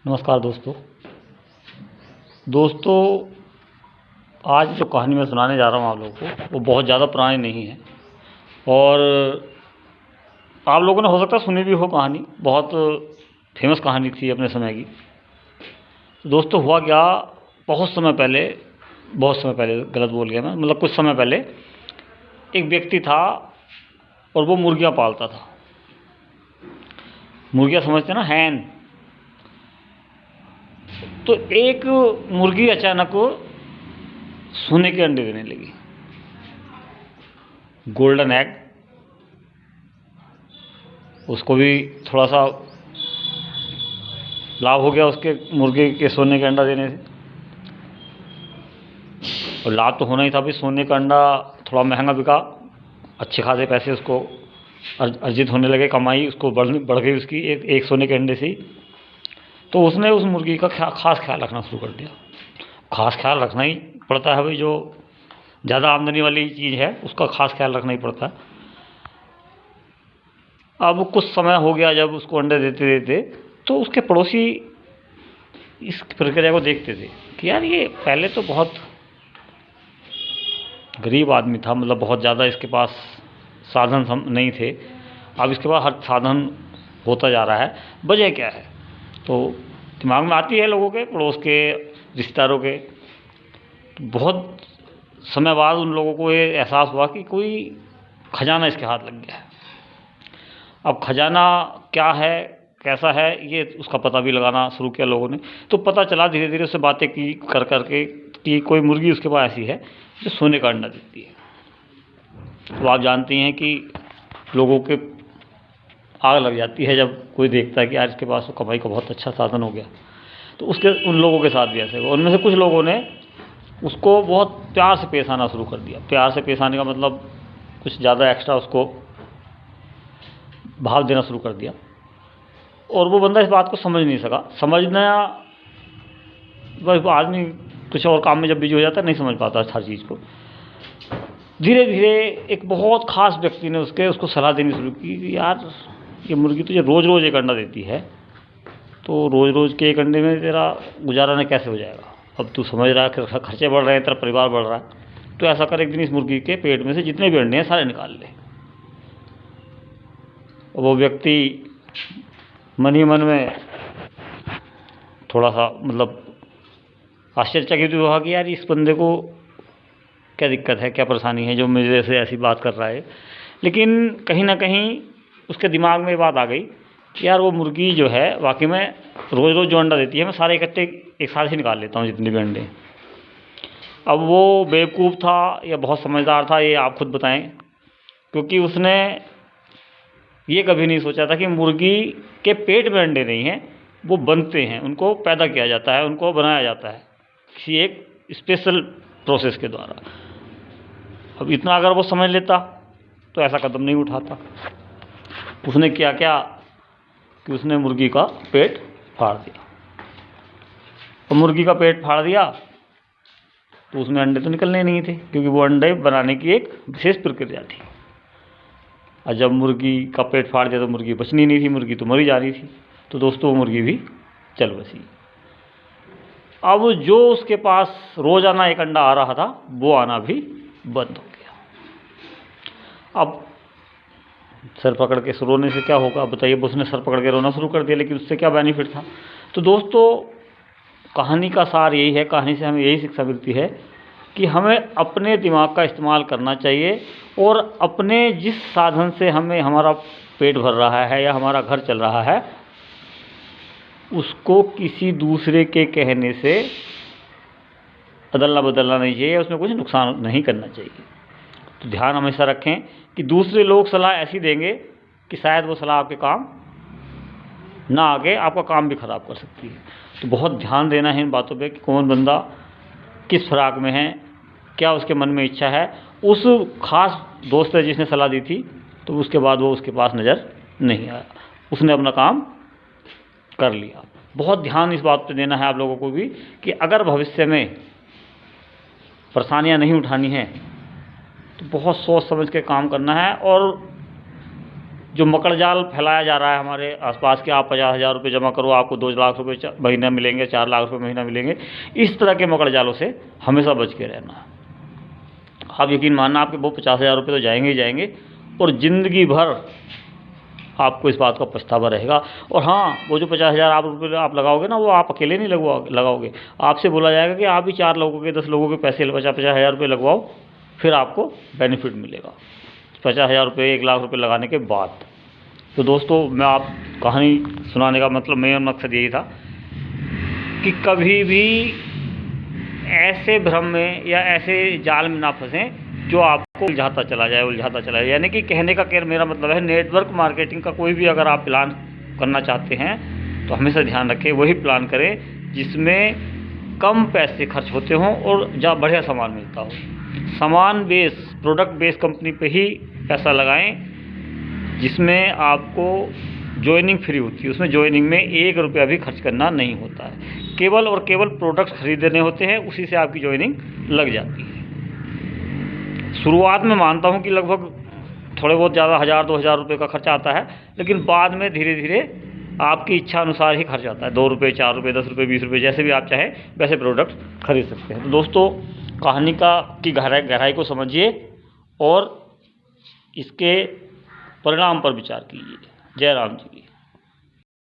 नमस्कार दोस्तों आज जो कहानी मैं सुनाने जा रहा हूँ आप लोगों को वो बहुत ज़्यादा पुरानी नहीं है और आप लोगों ने हो सकता है सुनी भी हो। कहानी बहुत फेमस कहानी थी अपने समय की। तो दोस्तों हुआ क्या, बहुत समय पहले गलत बोल गया मैं, मतलब कुछ समय पहले एक व्यक्ति था और वो मुर्गियाँ पालता था। मुर्गियाँ समझते हैं ना, हैन। तो एक मुर्गी अचानक सोने के अंडे देने लगी, गोल्डन एग। उसको भी थोड़ा सा लाभ हो गया उसके मुर्गे के सोने के अंडा देने से, और लाभ तो होना ही था भी। सोने का अंडा थोड़ा महंगा बिका, अच्छे खासे पैसे उसको अर्जित होने लगे, कमाई उसको बढ़ गई उसकी एक सोने के अंडे से ही। तो उसने उस मुर्गी का खास ख्याल रखना शुरू कर दिया। खास ख्याल रखना ही पड़ता है भाई, जो ज़्यादा आमदनी वाली चीज़ है उसका खास ख्याल रखना ही पड़ता है। अब कुछ समय हो गया जब उसको अंडे देते देते, तो उसके पड़ोसी इस प्रक्रिया को देखते थे कि यार ये पहले तो बहुत गरीब आदमी था, मतलब बहुत ज़्यादा इसके पास साधन नहीं थे, अब इसके पास हर साधन होता जा रहा है, वजह क्या है। तो दिमाग में आती है लोगों के, पड़ोस के, रिश्तेदारों के। तो बहुत समय बाद उन लोगों को ये एहसास हुआ कि कोई खजाना इसके हाथ लग गया है। अब खजाना क्या है, कैसा है, ये उसका पता भी लगाना शुरू किया लोगों ने। तो पता चला धीरे धीरे, उससे बातें की कर के कि कोई मुर्गी उसके पास ऐसी है जो सोने का अंडा देती है। तो आप जानती हैं कि लोगों के आग लग जाती है जब कोई देखता है कि यार इसके पास तो कमाई का बहुत अच्छा साधन हो गया। तो उसके उन लोगों के साथ भी ऐसे हुआ। उनमें से कुछ लोगों ने उसको बहुत प्यार से पेश आना शुरू कर दिया। प्यार से पेश आने का मतलब कुछ ज़्यादा एक्स्ट्रा उसको भाव देना शुरू कर दिया, और वो बंदा इस बात को समझ नहीं सका। समझना, बस आदमी कुछ और काम में जब बिजी हो जाता है नहीं समझ पाता हर चीज़ को। धीरे धीरे एक बहुत ख़ास व्यक्ति ने उसको सलाह देनी शुरू की कि यार ये मुर्गी तुझे रोज़ रोज़ एक अंडा देती है, तो रोज़ रोज़ के एक अंडे में तेरा गुजारा नहीं कैसे हो जाएगा। अब तू समझ रहा है कि खर्चे बढ़ रहे हैं, तेरा परिवार बढ़ रहा है, तो ऐसा कर, एक दिन इस मुर्गी के पेट में से जितने भी अंडे हैं सारे निकाल ले। वो व्यक्ति मन ही मन में थोड़ा सा मतलब आश्चर्यचकित हुआ कि यार इस बंदे को क्या दिक्कत है, क्या परेशानी है जो मेरे से ऐसी बात कर रहा है। लेकिन कहीं ना कहीं उसके दिमाग में ये बात आ गई कि यार वो मुर्गी जो है वाकई में रोज़ रोज़ जो अंडा देती है, मैं सारे इकट्ठे एक साथ ही निकाल लेता हूँ जितने भी अंडे। अब वो बेवकूफ़ था या बहुत समझदार था, ये आप खुद बताएं, क्योंकि उसने ये कभी नहीं सोचा था कि मुर्गी के पेट में अंडे नहीं हैं, वो बनते हैं, उनको पैदा किया जाता है, उनको बनाया जाता है किसी एक स्पेशल प्रोसेस के द्वारा। अब इतना अगर वो समझ लेता तो ऐसा कदम नहीं उठाता। उसने क्या कि उसने मुर्गी का पेट फाड़ दिया। तो मुर्गी का पेट फाड़ दिया तो उसमें अंडे तो निकलने नहीं थे, क्योंकि वो अंडे बनाने की एक विशेष प्रक्रिया थी। और जब मुर्गी का पेट फाड़ दिया तो मुर्गी बचनी नहीं थी, मुर्गी तो मरी जा रही थी। तो दोस्तों वो मुर्गी भी चल बसी। अब जो उसके पास रोज़ाना एक अंडा आ रहा था वो आना भी बंद हो गया। अब सर पकड़ के रोने से क्या होगा बताइए। उसने सर पकड़ के रोना शुरू कर दिया, लेकिन उससे क्या बेनिफिट था। तो दोस्तों कहानी का सार यही है, कहानी से हमें यही शिक्षा मिलती है कि हमें अपने दिमाग का इस्तेमाल करना चाहिए, और अपने जिस साधन से हमें हमारा पेट भर रहा है या हमारा घर चल रहा है, उसको किसी दूसरे के कहने से अदलना बदलना नहीं चाहिए, उसमें कुछ नुकसान नहीं करना चाहिए। तो ध्यान हमेशा रखें कि दूसरे लोग सलाह ऐसी देंगे कि शायद वो सलाह आपके काम ना आगे, आपका काम भी ख़राब कर सकती है। तो बहुत ध्यान देना है इन बातों पे कि कौन बंदा किस फिराक में है, क्या उसके मन में इच्छा है। उस खास दोस्त ने जिसने सलाह दी थी, तो उसके बाद वो उसके पास नज़र नहीं आया, उसने अपना काम कर लिया। बहुत ध्यान इस बात पे देना है आप लोगों को भी कि अगर भविष्य में परेशानियां नहीं उठानी है तो बहुत सोच समझ के काम करना है, और जो मकड़ जाल फैलाया जा रहा है हमारे आसपास के, आप 50,000 रुपये जमा करो आपको 2 लाख रुपये महीना मिलेंगे, 4 लाख रुपये महीना मिलेंगे, इस तरह के मकड़ जालों से हमेशा बच के रहना। आप यकीन मानना आपके वो 50,000 रुपये तो जाएंगे ही जाएंगे और ज़िंदगी भर आपको इस बात का पछतावा रहेगा। और हाँ, वो जो 50,000 रुपये आप लगाओगे ना, वो आप अकेले नहीं लगाओगे, आपसे बोला जाएगा कि आप भी 4 लोगों के 10 लोगों के पैसे 50,000 रुपये लगवाओ, फिर आपको बेनिफिट मिलेगा 50,000 रुपये 1 लाख रुपये लगाने के बाद। तो दोस्तों, मैं आप कहानी सुनाने का मतलब मेरा मकसद यही था कि कभी भी ऐसे भ्रम में या ऐसे जाल में ना फंसें जो आपको उलझाता चला जाए। यानी कि कहने का मेरा मतलब है, नेटवर्क मार्केटिंग का कोई भी अगर आप प्लान करना चाहते हैं तो हमेशा ध्यान रखें वही प्लान करें जिसमें कम पैसे खर्च होते हों और जहाँ बढ़िया सामान मिलता हो। सामान बेस, प्रोडक्ट बेस कंपनी पे ही पैसा लगाएं जिसमें आपको ज्वाइनिंग फ्री होती है। उसमें ज्वाइनिंग में 1 रुपया भी खर्च करना नहीं होता है, केवल और केवल प्रोडक्ट खरीदने होते हैं, उसी से आपकी ज्वाइनिंग लग जाती है। शुरुआत में मानता हूँ कि लगभग थोड़े बहुत ज़्यादा 1,000-2,000 रुपये का खर्चा आता है, लेकिन बाद में धीरे धीरे आपकी इच्छा अनुसार ही खर्च आता है। 2 रुपये, 4 रुपये, 10 रुपये, 20 रुपये, जैसे भी आप चाहें वैसे प्रोडक्ट खरीद सकते हैं। तो दोस्तों, कहानी की गहराई को समझिए और इसके परिणाम पर विचार कीजिए। जय राम जी की।